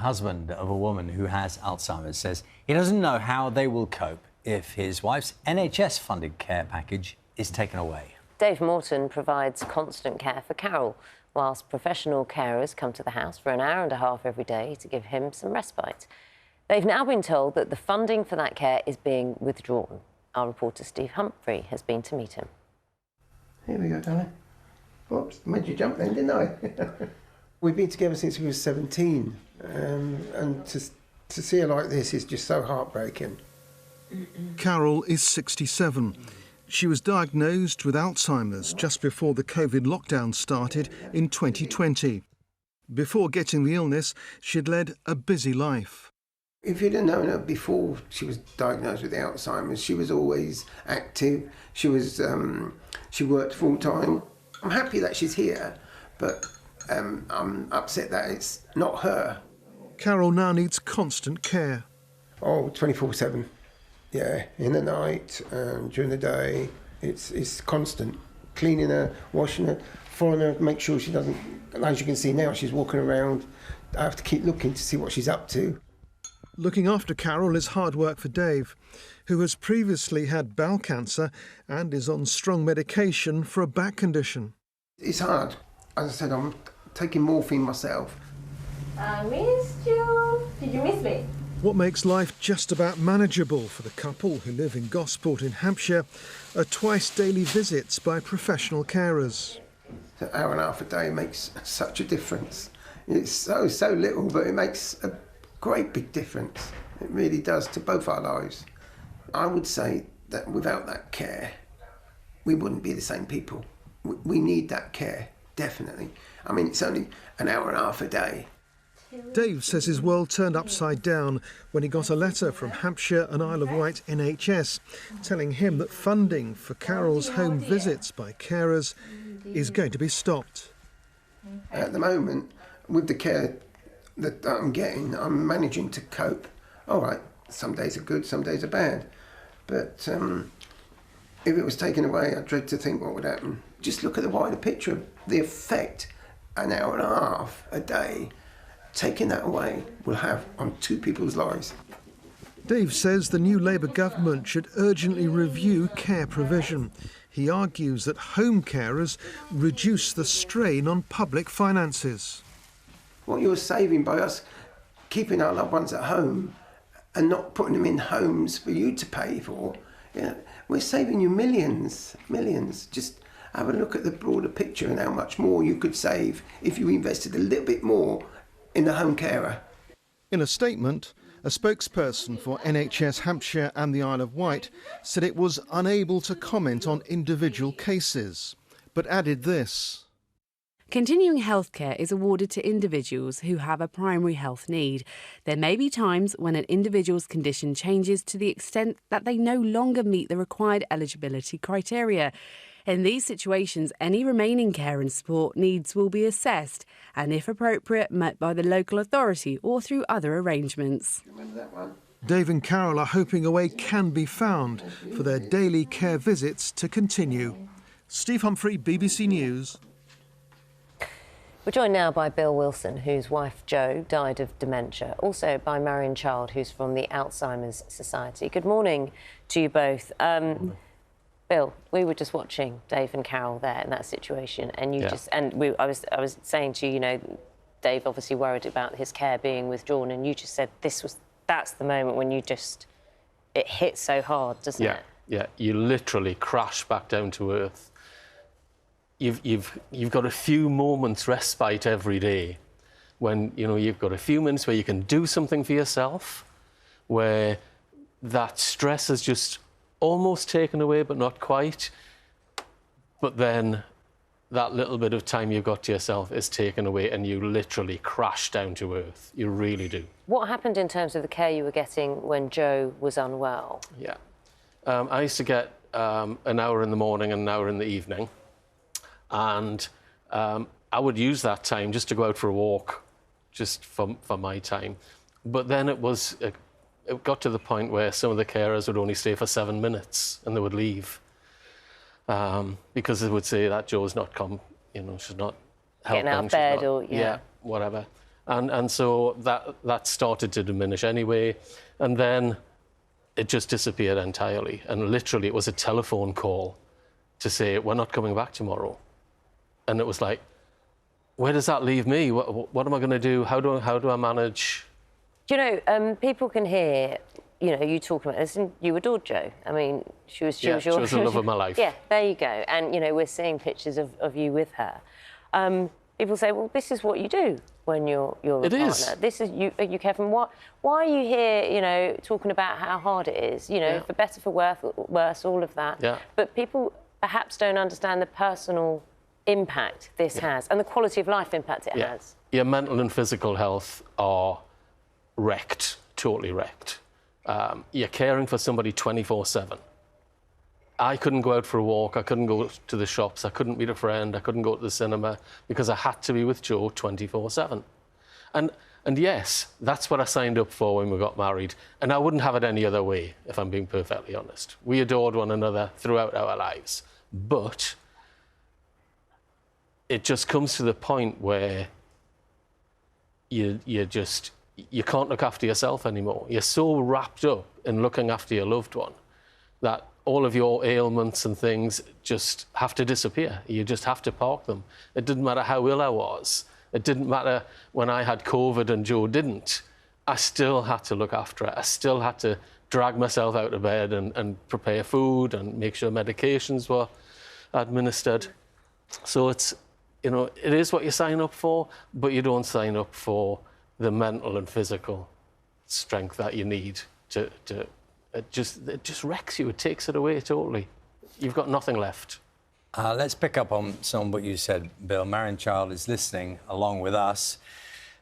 Husband of a woman who has Alzheimer's says he doesn't know how they will cope if his wife's NHS-funded care package is taken away. Dave Morton provides constant care for Carol, whilst professional carers come to the house for an hour and a half every day to give him some respite. They've now been told that the funding for that care is being withdrawn. Our reporter Steve Humphrey has been to meet him. Here we go, darling. Whoops, made you jump then, didn't I? We've been together since we were 17, and to see her like this is just so heartbreaking. Carol is 67. She was diagnosed with Alzheimer's just before the COVID lockdown started in 2020. Before getting the illness, she'd led a busy life. If you'd have known her before she was diagnosed with Alzheimer's, she was always active. She worked full time. I'm happy that she's here, but I'm upset that it's not her. Carol now needs constant care. Oh, 24/7. Yeah, in the night, during the day, it's constant. Cleaning her, washing her, following her, make sure she doesn't, as you can see now, she's walking around. I have to keep looking to see what she's up to. Looking after Carol is hard work for Dave, who has previously had bowel cancer and is on strong medication for a back condition. It's hard. As I said, I'm taking morphine myself. I missed you. Did you miss me? What makes life just about manageable for the couple who live in Gosport in Hampshire are twice daily visits by professional carers. An hour and a half a day makes such a difference. It's so little, but it makes a great big difference. It really does to both our lives. I would say that without that care, we wouldn't be the same people. We need that care, definitely. I mean, it's only an hour and a half a day. Dave says his world turned upside down when he got a letter from Hampshire and Isle of Wight NHS telling him that funding for Carol's home visits by carers is going to be stopped. At the moment, with the care that I'm getting, I'm managing to cope. All right, some days are good, some days are bad. But if it was taken away, I dread to think what would happen. Just look at the wider picture, the effect an hour and a half a day, taking that away, will have on two people's lives. Dave says the new Labour government should urgently review care provision. He argues that home carers reduce the strain on public finances. What you're saving by us keeping our loved ones at home and not putting them in homes for you to pay for, we're saving you millions. Just have a look at the broader picture and how much more you could save if you invested a little bit more in the home carer. In a statement, a spokesperson for NHS Hampshire and the Isle of Wight said it was unable to comment on individual cases, but added this. Continuing healthcare is awarded to individuals who have a primary health need. There may be times when an individual's condition changes to the extent that they no longer meet the required eligibility criteria. In these situations, any remaining care and support needs will be assessed and, if appropriate, met by the local authority or through other arrangements. Remember that one? Dave and Carol are hoping a way can be found for their daily care visits to continue. Steve Humphrey, BBC News. We're joined now by Bill Wilson, whose wife Jo died of dementia, also by Marion, who's from the Alzheimer's Society. Good morning to you both. Bill, we were just watching Dave and Carol there in that situation, and I was saying to you, Dave obviously worried about his care being withdrawn, and you just said that's the moment when it hits so hard, doesn't it? Yeah, you literally crash back down to earth. You've got a few moments respite every day when you've got a few minutes where you can do something for yourself, where that stress is just almost taken away but not quite, but then that little bit of time you've got to yourself is taken away and you literally crash down to earth. You really do. What happened in terms of the care you were getting when Jo was unwell? Yeah. I used to get an hour in the morning and an hour in the evening. And I would use that time just to go out for a walk, just for my time. But then it got to the point where some of the carers would only stay for 7 minutes and they would leave because they would say that Jo's not she's not helping. Getting out of bed or whatever. And so that started to diminish anyway. And then it just disappeared entirely. And literally, it was a telephone call to say, we're not coming back tomorrow. And it was like, where does that leave me? What am I going to do? How do I manage? Do you know, people can hear, you know, you talking about this, and you adored Jo. I mean, she was She was the love of my life. Yeah, there you go. And, you know, we're seeing pictures of you with her. People say, well, this is what you do when you're a partner. Is. This is you care for. Why are you here, you know, talking about how hard it is, you know, for better, for worse, all of that. Yeah. But people perhaps don't understand the personal impact this has and the quality of life impact it has. Your mental and physical health are wrecked, totally wrecked. You're caring for somebody 24/7. I couldn't go out for a walk, I couldn't go to the shops, I couldn't meet a friend, I couldn't go to the cinema because I had to be with Jo 24/7. And yes, that's what I signed up for when we got married, and I wouldn't have it any other way, if I'm being perfectly honest. We adored one another throughout our lives, but it just comes to the point where you can't look after yourself anymore. You're so wrapped up in looking after your loved one that all of your ailments and things just have to disappear. You just have to park them. It didn't matter how ill I was. It didn't matter when I had COVID and Jo didn't. I still had to look after it. I still had to drag myself out of bed and prepare food and make sure medications were administered. So it's, you know, it is what you sign up for, but you don't sign up for the mental and physical strength that you need to it just wrecks you. It takes it away totally. You've got nothing left. Let's pick up on some of what you said, Bill. Marion Child is listening along with us,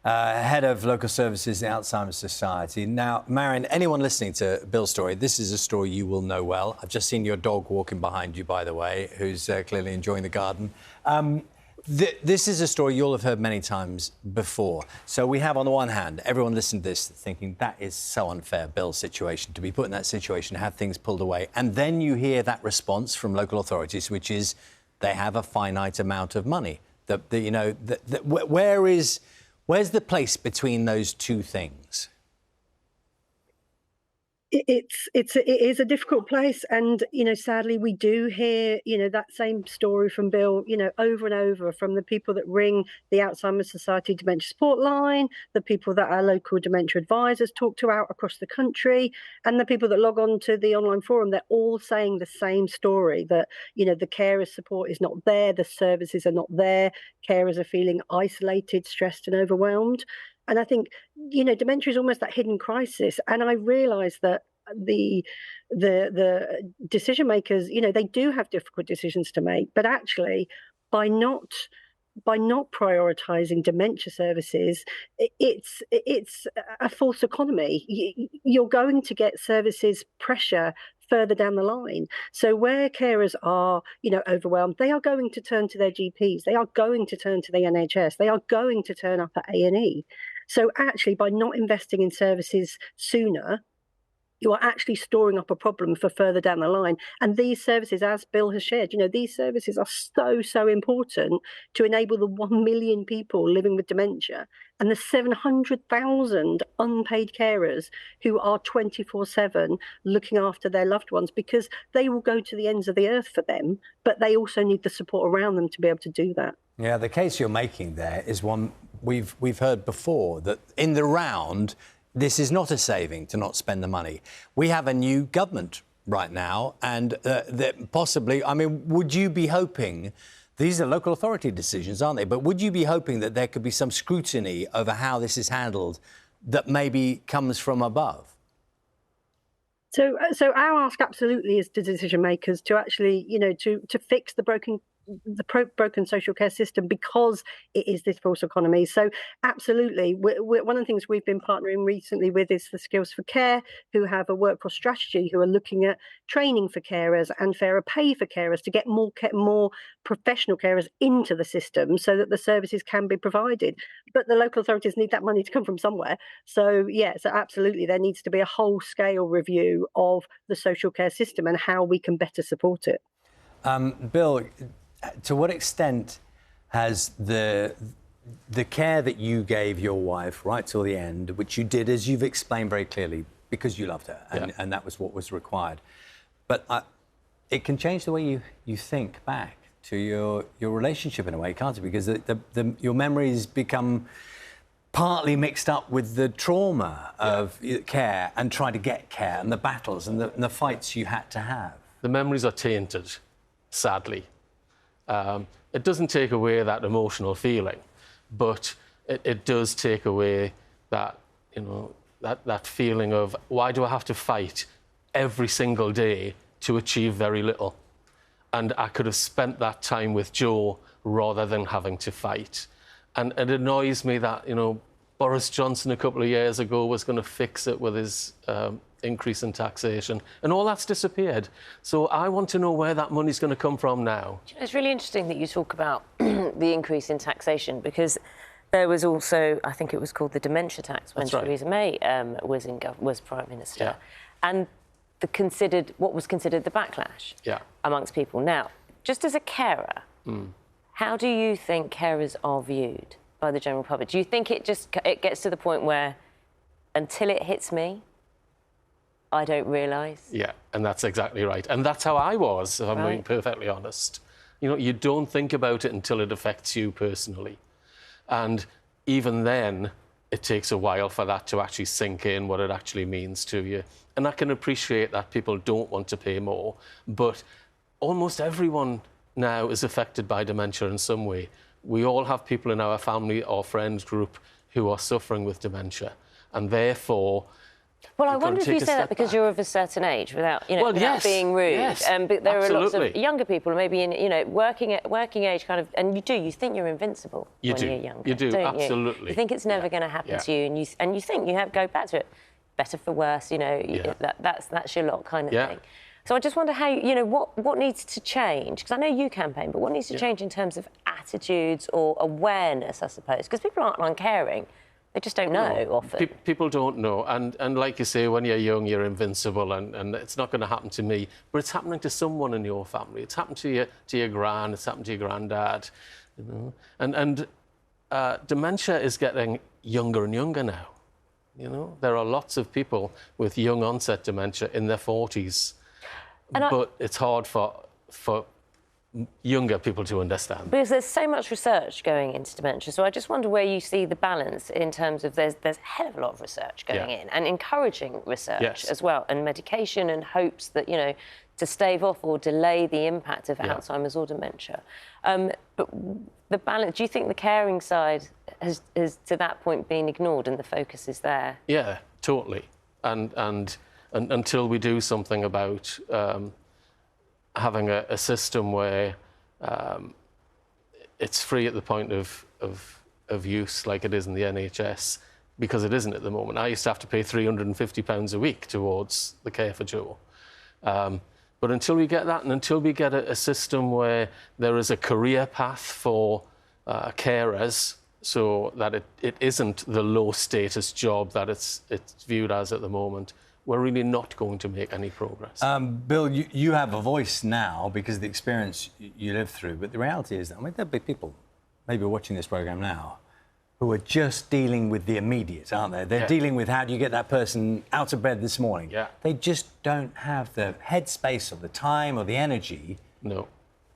head of local services, the Alzheimer's Society. Now, Marion, anyone listening to Bill's story, this is a story you will know well. I've just seen your dog walking behind you, by the way, who's clearly enjoying the garden. This is a story you'll have heard many times before. So we have, on the one hand, everyone listening to this thinking that is so unfair, Bill's situation, to be put in that situation, have things pulled away. And then you hear that response from local authorities, which is they have a finite amount of money. Where's the place between those two things? It is a difficult place, and you know, sadly, we do hear, you know, that same story from Bill, you know, over and over from the people that ring the Alzheimer's Society Dementia Support Line, the people that our local dementia advisors talk to out across the country, and the people that log on to the online forum. They're all saying the same story, that, you know, the carers' support is not there, the services are not there, carers are feeling isolated, stressed, and overwhelmed. And I think, you know, dementia is almost that hidden crisis. And I realise that the decision makers, you know, they do have difficult decisions to make. But actually, by not prioritising dementia services, it's a false economy. You're going to get services pressure further down the line. So where carers are, you know, overwhelmed, they are going to turn to their GPs. They are going to turn to the NHS. They are going to turn up at A&E. So actually, by not investing in services sooner, you are actually storing up a problem for further down the line. And these services, as Bill has shared, you know, these services are so important to enable the 1 million people living with dementia and the 700,000 unpaid carers who are 24/7 looking after their loved ones, because they will go to the ends of the earth for them, but they also need the support around them to be able to do that. Yeah, the case you're making there is one we've heard before, that in the round, this is not a saving to not spend the money. We have a new government right now, and that possibly, I mean, would you be hoping, these are local authority decisions, aren't they? But would you be hoping that there could be some scrutiny over how this is handled that maybe comes from above? So our ask absolutely is to decision makers to actually, you know, to fix the broken social care system, because it is this false economy. So absolutely, one of the things we've been partnering recently with is the Skills for Care, who have a workforce strategy, who are looking at training for carers and fairer pay for carers to get more professional carers into the system so that the services can be provided. But the local authorities need that money to come from somewhere. So yeah, so absolutely, there needs to be a whole scale review of the social care system and how we can better support it. Bill, to what extent has the the care that you gave your wife right till the end, which you did, as you've explained very clearly, because you loved her, and that was what was required. But it can change the way you think back to your relationship in a way, can't it? Because your memories become partly mixed up with the trauma of care and trying to get care and the battles and the fights you had to have. The memories are tainted, sadly. It doesn't take away that emotional feeling, but it does take away that, you know, that feeling of, why do I have to fight every single day to achieve very little? And I could have spent that time with Joe rather than having to fight. And it annoys me that, you know, Boris Johnson a couple of years ago was going to fix it with his increase in taxation, and all that's disappeared. So I want to know where that money's going to come from now. It's really interesting that you talk about the increase in taxation, because there was also, I think it was called the Dementia tax when Theresa May was Prime Minister. And what was considered the backlash amongst people. Now, just as a carer, how do you think carers are viewed by the general public? Do you think it gets to the point where, until it hits me, I don't realise? Yeah, and that's exactly right. And that's how I was, if I'm being perfectly honest. You know, you don't think about it until it affects you personally. And even then, it takes a while for that to actually sink in, what it actually means to you. And I can appreciate that people don't want to pay more, but almost everyone now is affected by dementia in some way. We all have people in our family or friends group who are suffering with dementia, and therefore... Well, I wonder if you say that because you're of a certain age, without, you know, without being rude. But there are lots of younger people, maybe in, you know, working age kind of, and you think you're invincible when you're younger. You do, don't absolutely. You think it's never going to happen to you, and you think you go back to it, better for worse. You know, that's your lot kind of thing. So I just wonder how, you know, what needs to change? Because I know you campaign, but what needs to change in terms of attitudes or awareness, I suppose? Because people aren't uncaring. They just don't know often. People don't know. And like you say, when you're young, you're invincible, and it's not going to happen to me. But it's happening to someone in your family. It's happened to your gran, it's happened to your granddad. You know? And dementia is getting younger and younger now. You know, there are lots of people with young onset dementia in their 40s. But it's hard for younger people to understand. Because there's so much research going into dementia, so I just wonder where you see the balance in terms of there's a hell of a lot of research going in, and encouraging research as well, and medication, and hopes that, you know, to stave off or delay the impact of Alzheimer's or dementia. But the balance, do you think the caring side has to that point been ignored and the focus is there? Yeah, totally. And until we do something about having a system where it's free at the point of use, like it is in the NHS, because it isn't at the moment. I used to have to pay £350 a week towards the care for Joe. But until we get that, and until we get a system where there is a career path for carers, so that it isn't the low status job that it's viewed as at the moment, we're really not going to make any progress. Bill, you have a voice now because of the experience you lived through, but the reality is that, I mean, there are big people maybe watching this programme now who are just dealing with the immediate, aren't they? They're dealing with how do you get that person out of bed this morning. They just don't have the headspace or the time or the energy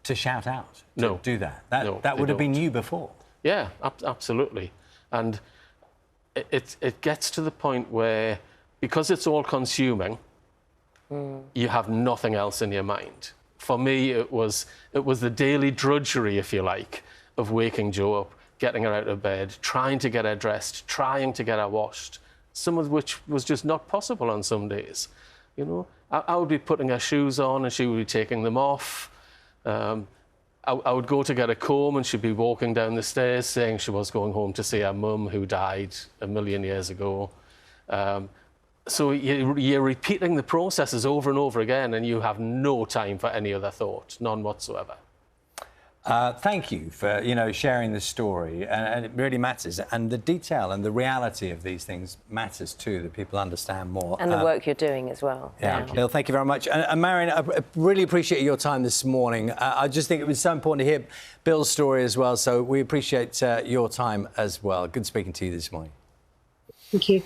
to shout out, to do that. That would have been you before. Yeah, absolutely. And it gets to the point where, because it's all consuming, you have nothing else in your mind. For me, it was the daily drudgery, if you like, of waking Jo up, getting her out of bed, trying to get her dressed, trying to get her washed, some of which was just not possible on some days. You know, I would be putting her shoes on and she would be taking them off. I would go to get a comb and she'd be walking down the stairs saying she was going home to see her mum who died a million years ago. So you're repeating the processes over and over again, and you have no time for any other thought, none whatsoever. Thank you for, sharing this story, and it really matters. And the detail and the reality of these things matters too, that people understand more. And the work you're doing as well. Yeah, Bill, thank you very much. And Marion, I really appreciate your time this morning. I just think it was so important to hear Bill's story as well, so we appreciate your time as well. Good speaking to you this morning. Thank you.